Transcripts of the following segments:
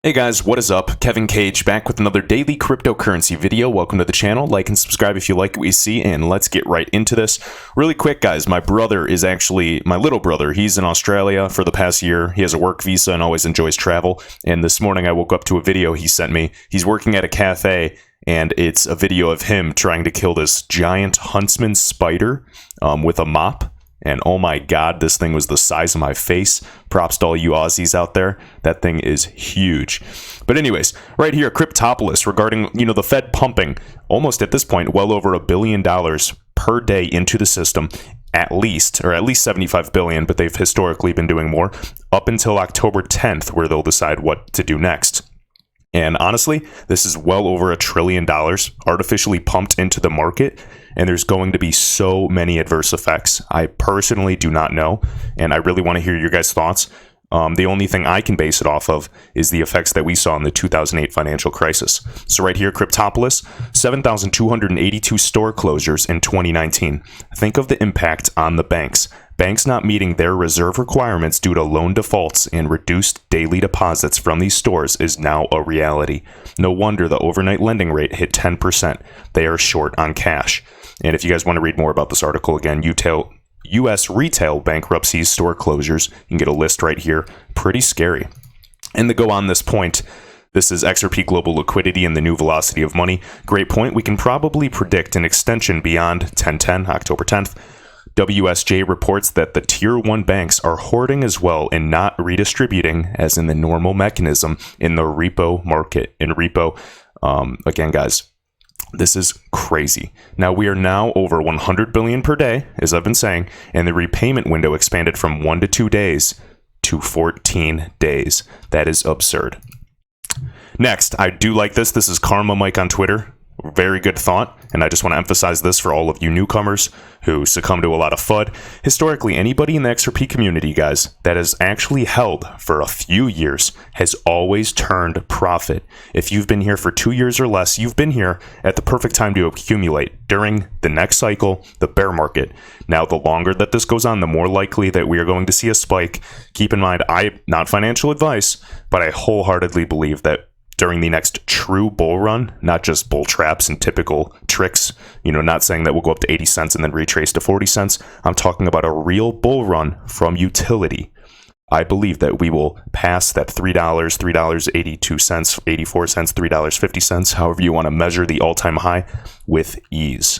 Hey guys, what is up? Kevin Cage back with another daily cryptocurrency video. Welcome to the channel. Like and subscribe if you like what you see, and let's get right into this. Really quick, guys, my brother is actually my little brother. He's in Australia for the past year. He has a work visa and always enjoys travel. And this morning I woke up to a video he sent me. He's working at a cafe, and it's a video of him trying to kill this giant huntsman spider with a mop. And oh my god, this thing was the size of my face. Props to all you Aussies out there. That thing is huge. But anyways, right here, Cryptopolis, regarding, the Fed pumping almost at this point well over $1 billion per day into the system, at least 75 billion, but they've historically been doing more, up until October 10th, where they'll decide what to do next. And honestly, this is well over $1 trillion artificially pumped into the market, and there's going to be so many adverse effects. I personally do not know, and I really want to hear your guys' thoughts. The only thing I can base it off of is the effects that we saw in the 2008 financial crisis. So right here, Cryptopolis, 7,282 store closures in 2019. Think of the impact on the banks. Banks not meeting their reserve requirements due to loan defaults and reduced daily deposits from these stores is now a reality. No wonder the overnight lending rate hit 10%. They are short on cash. And if you guys want to read more about this article, again, U.S. retail bankruptcies, store closures, you can get a list right here. Pretty scary. And to go on this point, this is XRP Global Liquidity and the New Velocity of Money. Great point. We can probably predict an extension beyond 10/10, October 10th. WSJ reports that the Tier 1 banks are hoarding as well and not redistributing as in the normal mechanism in the repo market. In repo, again, guys, this is crazy. Now, we are now over 100 billion per day, as I've been saying, and the repayment window expanded from 1 to 2 days to 14 days. That is absurd. Next, I do like this. This is Karma Mike on Twitter. Very good thought, and I just want to emphasize this for all of you newcomers who succumb to a lot of FUD. Historically, anybody in the XRP community, guys, that has actually held for a few years has always turned profit. If you've been here for 2 years or less, you've been here at the perfect time to accumulate during the next cycle, the bear market. Now, the longer that this goes on, the more likely that we are going to see a spike. Keep in mind, not financial advice, but I wholeheartedly believe that during the next true bull run, not just bull traps and typical tricks, not saying that we'll go up to 80 cents and then retrace to 40 cents. I'm talking about a real bull run from utility. I believe that we will pass that $3, $3.82, 84 cents, $3.50, however you want to measure the all-time high, with ease.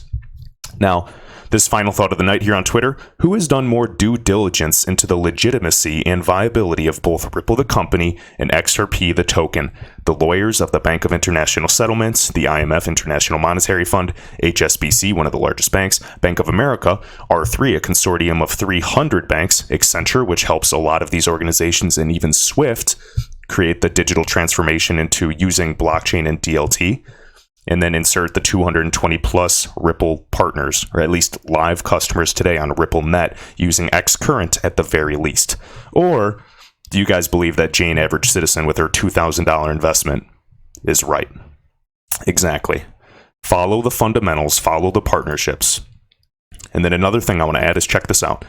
Now, this final thought of the night here on Twitter: who has done more due diligence into the legitimacy and viability of both Ripple the company and XRP the token? The lawyers of the Bank of International Settlements, the IMF International Monetary Fund, HSBC, one of the largest banks, Bank of America, R3, a consortium of 300 banks, Accenture, which helps a lot of these organizations, and even Swift create the digital transformation into using blockchain and DLT. And then insert the 220 plus Ripple partners, or at least live customers today on RippleNet using Xcurrent at the very least. Or do you guys believe that Jane Average Citizen with her $2,000 investment is right? Exactly. Follow the fundamentals, follow the partnerships. And then another thing I want to add is, check this out.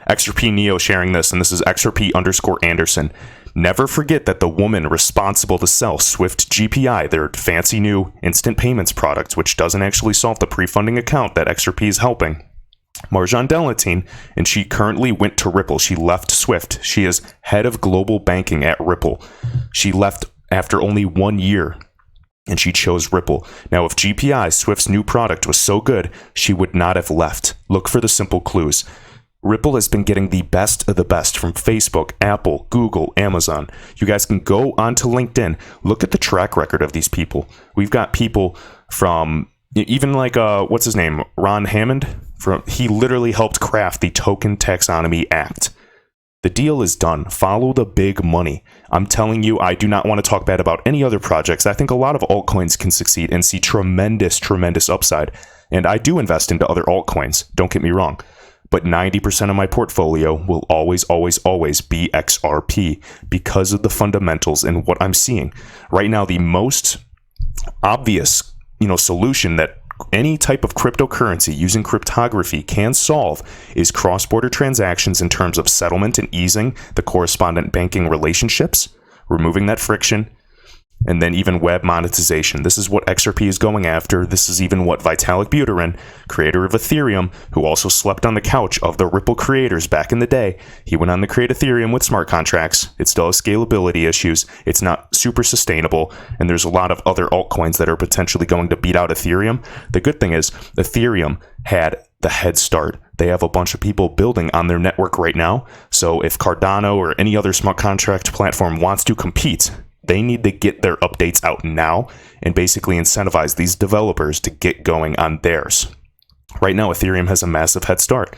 XRP Neo sharing this, and this is XRP_Anderson. Never forget that the woman responsible to sell Swift GPI, their fancy new instant payments product, which doesn't actually solve the pre-funding account that XRP is helping, Marjan Delatine, and she currently went to Ripple. She left Swift. She is head of global banking at Ripple. She left after only 1 year, and she chose Ripple. Now, if GPI, Swift's new product, was so good, she would not have left. Look for the simple clues. Ripple has been getting the best of the best from Facebook, Apple, Google, Amazon. You guys can go onto LinkedIn. Look at the track record of these people. We've got people from, even like, what's his name? Ron Hammond? He literally helped craft the Token Taxonomy Act. The deal is done. Follow the big money. I'm telling you, I do not want to talk bad about any other projects. I think a lot of altcoins can succeed and see tremendous, tremendous upside. And I do invest into other altcoins. Don't get me wrong. But 90% of my portfolio will always, always, always be XRP because of the fundamentals and what I'm seeing. Right now, the most obvious, solution that any type of cryptocurrency using cryptography can solve is cross-border transactions in terms of settlement and easing the correspondent banking relationships, removing that friction, and then even web monetization. This is what XRP is going after. This is even what Vitalik Buterin, creator of Ethereum, who also slept on the couch of the Ripple creators back in the day, he went on to create Ethereum with smart contracts. It still has scalability issues. It's not super sustainable, and there's a lot of other altcoins that are potentially going to beat out Ethereum. The good thing is Ethereum had the head start. They have a bunch of people building on their network right now. So if Cardano or any other smart contract platform wants to compete, they need to get their updates out now and basically incentivize these developers to get going on theirs. Right now, Ethereum has a massive head start.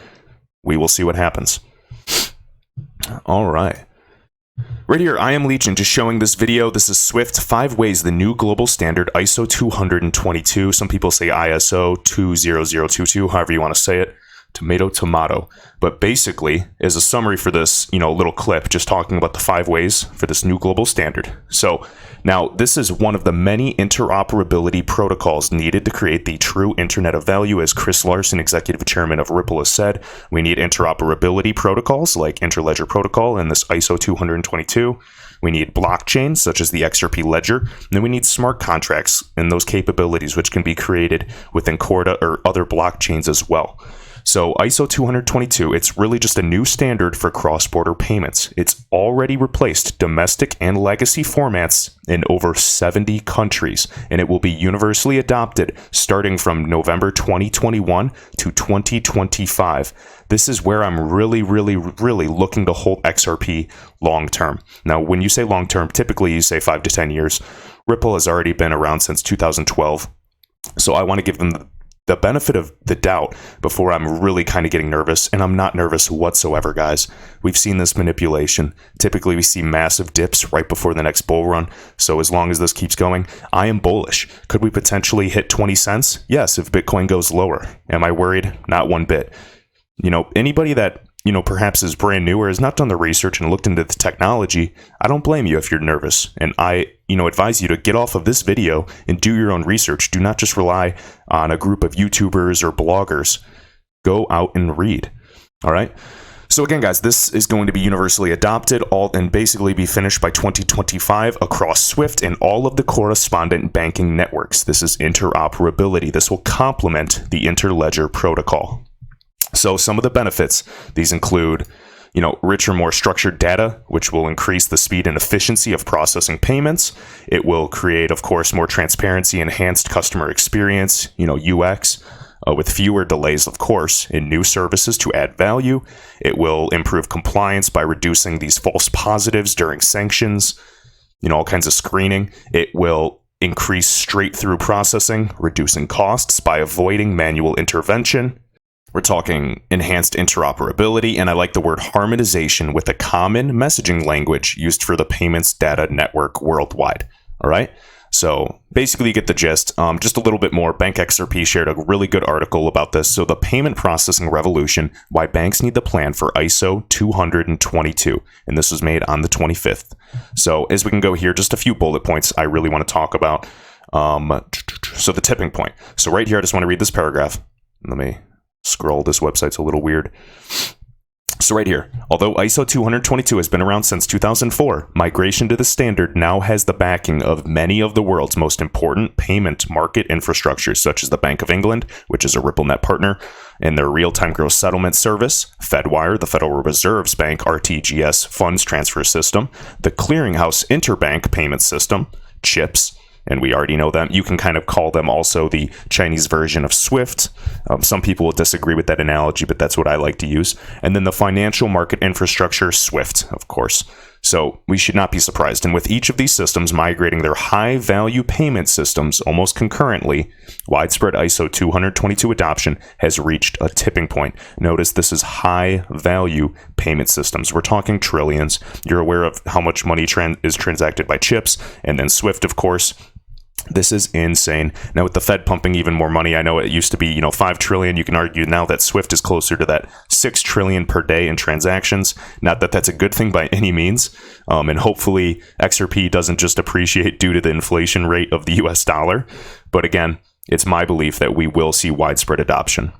We will see what happens. All right. Right here, I am Legion, just showing this video. This is Swift 5 ways the new global standard ISO 222. Some people say ISO 20022, however you want to say it. Tomato, tomato. But basically, as a summary for this, little clip, just talking about the 5 ways for this new global standard. So now this is one of the many interoperability protocols needed to create the true Internet of Value. As Chris Larson, executive chairman of Ripple, has said, we need interoperability protocols like Interledger Protocol and this ISO 222. We need blockchains such as the XRP ledger, and then we need smart contracts and those capabilities which can be created within Corda or other blockchains as well. So ISO 222, it's really just a new standard for cross-border payments. It's already replaced domestic and legacy formats in over 70 countries, and it will be universally adopted starting from November 2021 to 2025. This is where I'm really looking to hold XRP long-term. Now, when you say long-term, typically you say 5 to 10 years. Ripple has already been around since 2012, so I want to give them the benefit of the doubt before I'm really kind of getting nervous, and I'm not nervous whatsoever, guys. We've seen this manipulation. Typically, we see massive dips right before the next bull run, so as long as this keeps going, I am bullish. Could we potentially hit 20 cents? Yes, if Bitcoin goes lower. Am I worried? Not one bit. Anybody that perhaps is brand new or has not done the research and looked into the technology, I don't blame you if you're nervous. And I, advise you to get off of this video and do your own research. Do not just rely on a group of YouTubers or bloggers. Go out and read. All right. So again, guys, this is going to be universally adopted and basically be finished by 2025 across Swift and all of the correspondent banking networks. This is interoperability. This will complement the Interledger protocol. So some of the benefits, these include, richer, more structured data, which will increase the speed and efficiency of processing payments. It will create, of course, more transparency, enhanced customer experience, UX, with fewer delays, of course, in new services to add value. It will improve compliance by reducing these false positives during sanctions, all kinds of screening. It will increase straight-through processing, reducing costs by avoiding manual intervention. We're talking enhanced interoperability, and I like the word harmonization with a common messaging language used for the payments data network worldwide. All right. So basically you get the gist. Just a little bit more. Bank XRP shared a really good article about this. So the payment processing revolution, why banks need the plan for ISO 222. And this was made on the 25th. So as we can go here, just a few bullet points I really want to talk about. So the tipping point. So right here, I just want to read this paragraph. Let me scroll. This website's a little weird. So right here, although ISO 222 has been around since 2004, migration to the standard now has the backing of many of the world's most important payment market infrastructures, such as the Bank of England, which is a RippleNet partner, and their real-time gross settlement service, Fedwire, the Federal Reserve's bank RTGS funds transfer system, the clearinghouse interbank payment system, CHIPS, and we already know them. You can kind of call them also the Chinese version of SWIFT. Some people will disagree with that analogy, but that's what I like to use. And then the financial market infrastructure, SWIFT, of course. So we should not be surprised. And with each of these systems migrating their high-value payment systems almost concurrently, widespread ISO 222 adoption has reached a tipping point. Notice this is high-value payment systems. We're talking trillions. You're aware of how much money is transacted by chips, and then SWIFT, of course. This is insane. Now with the Fed pumping even more money, I know it used to be, 5 trillion. You can argue now that SWIFT is closer to that 6 trillion per day in transactions. Not that that's a good thing by any means. And hopefully XRP doesn't just appreciate due to the inflation rate of the US dollar. But again, it's my belief that we will see widespread adoption.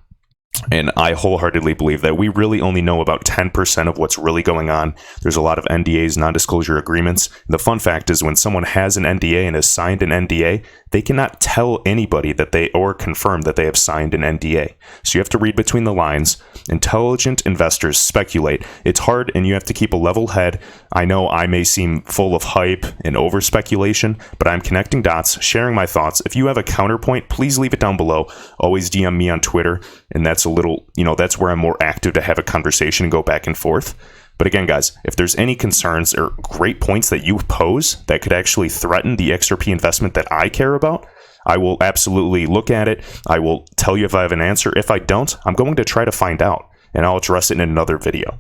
And I wholeheartedly believe that we really only know about 10% of what's really going on. There's a lot of NDAs, non-disclosure agreements. The fun fact is when someone has an NDA and has signed an NDA, they cannot tell anybody that they or confirm that they have signed an NDA. So you have to read between the lines. Intelligent investors speculate. It's hard and you have to keep a level head. I know I may seem full of hype and over speculation, but I'm connecting dots, sharing my thoughts. If you have a counterpoint, please leave it down below. Always DM me on Twitter, and that's a little, that's where I'm more active to have a conversation and go back and forth. But again, guys, if there's any concerns or great points that you pose that could actually threaten the XRP investment that I care about, I will absolutely look at it. I will tell you if I have an answer. If I don't, I'm going to try to find out, and I'll address it in another video.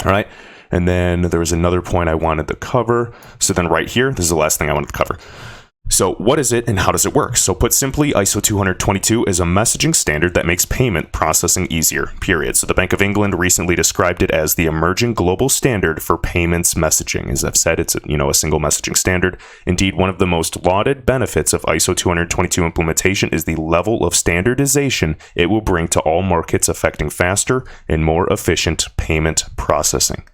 All right. And then there was another point I wanted to cover. So then right here, this is the last thing I wanted to cover. So what is it and how does it work? So put simply, ISO 222 is a messaging standard that makes payment processing easier, period. So the Bank of England recently described it as the emerging global standard for payments messaging. As I've said, it's a single messaging standard. Indeed, one of the most lauded benefits of ISO 222 implementation is the level of standardization it will bring to all markets, affecting faster and more efficient payment processing.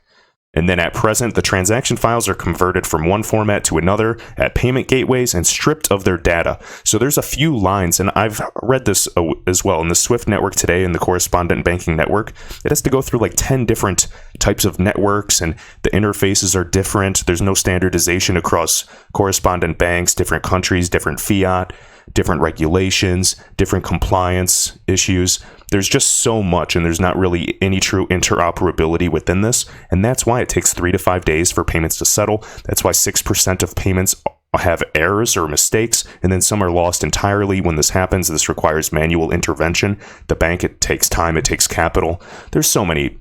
And then at present, the transaction files are converted from one format to another at payment gateways and stripped of their data. So there's a few lines, and I've read this as well in the SWIFT network today, in the correspondent banking network. It has to go through like 10 different types of networks, and the interfaces are different. There's no standardization across correspondent banks, different countries, different fiat, different regulations, different compliance issues. There's just so much, and there's not really any true interoperability within this. And that's why it takes 3 to 5 days for payments to settle. That's why 6% of payments have errors or mistakes, and then some are lost entirely. When this happens, this requires manual intervention. The bank, it takes time, it takes capital. There's so many,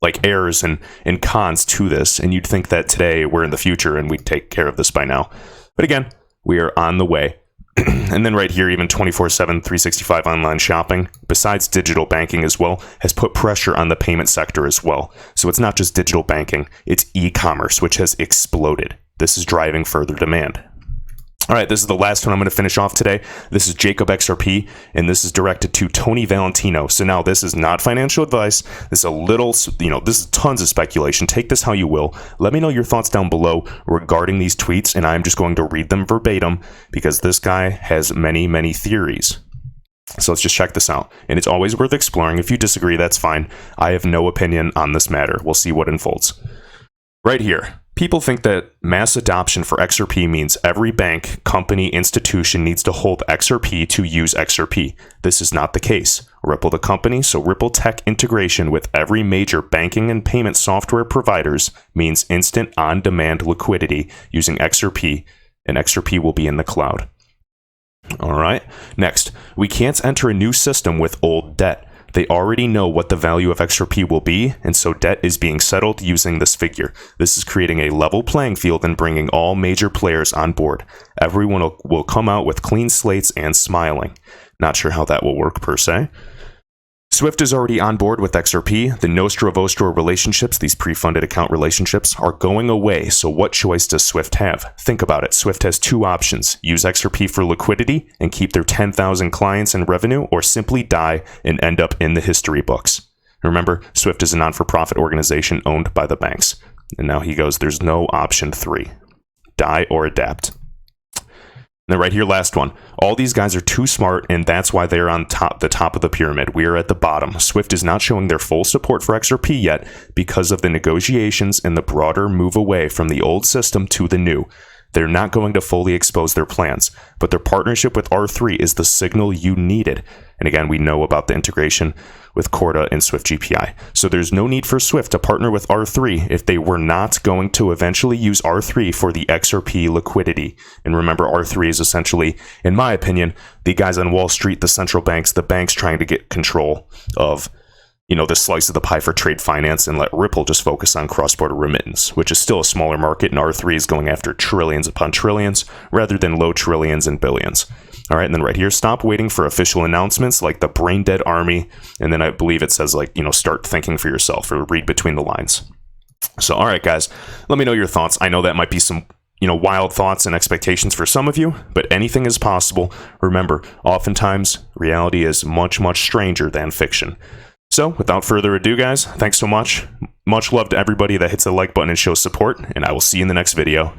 like errors and cons to this. And you'd think that today we're in the future and we'd take care of this by now. But again, we are on the way. And then right here, even 24/7, 365 online shopping, besides digital banking as well, has put pressure on the payment sector as well. So it's not just digital banking, it's e-commerce, which has exploded. This is driving further demand. All right, this is the last one I'm going to finish off today. This is Jacob XRP, and this is directed to Tony Valentino. So now this is not financial advice. This is a little, this is tons of speculation. Take this how you will. Let me know your thoughts down below regarding these tweets, and I'm just going to read them verbatim because this guy has many, many theories. So let's just check this out. And it's always worth exploring. If you disagree, that's fine. I have no opinion on this matter. We'll see what unfolds. Right here. People think that mass adoption for XRP means every bank, company, institution needs to hold XRP to use XRP. This is not the case. Ripple the company, so Ripple Tech integration with every major banking and payment software providers means instant on-demand liquidity using XRP, and XRP will be in the cloud. All right. Next, we can't enter a new system with old debt. They already know what the value of XRP will be, and so debt is being settled using this figure. This is creating a level playing field and bringing all major players on board. Everyone will come out with clean slates and smiling. Not sure how that will work per se. Swift is already on board with XRP. The Nostra-Vostra relationships, these pre-funded account relationships, are going away, so what choice does Swift have? Think about it. Swift has two options. Use XRP for liquidity and keep their 10,000 clients in revenue, or simply die and end up in the history books. Remember, Swift is a non-for-profit organization owned by the banks. And now he goes, there's no option 3. Die or adapt. Now right here, last one. All these guys are too smart, and that's why they're on the top of the pyramid. We are at the bottom. Swift is not showing their full support for XRP yet because of the negotiations and the broader move away from the old system to the new. They're not going to fully expose their plans, but their partnership with R3 is the signal you needed. And again, we know about the integration with Corda and Swift GPI. So there's no need for Swift to partner with R3 if they were not going to eventually use R3 for the XRP liquidity. And remember, R3 is essentially, in my opinion, the guys on Wall Street, the central banks, the banks trying to get control of the slice of the pie for trade finance and let Ripple just focus on cross-border remittance, which is still a smaller market, and R3 is going after trillions upon trillions rather than low trillions and billions. All right, and then right here, stop waiting for official announcements like the brain dead army, and then I believe it says start thinking for yourself or read between the lines. So, all right, guys, let me know your thoughts. I know that might be some wild thoughts and expectations for some of you, but anything is possible. Remember, oftentimes, reality is much, much stranger than fiction. So, without further ado, guys, thanks so much. Much love to everybody that hits the like button and shows support, and I will see you in the next video.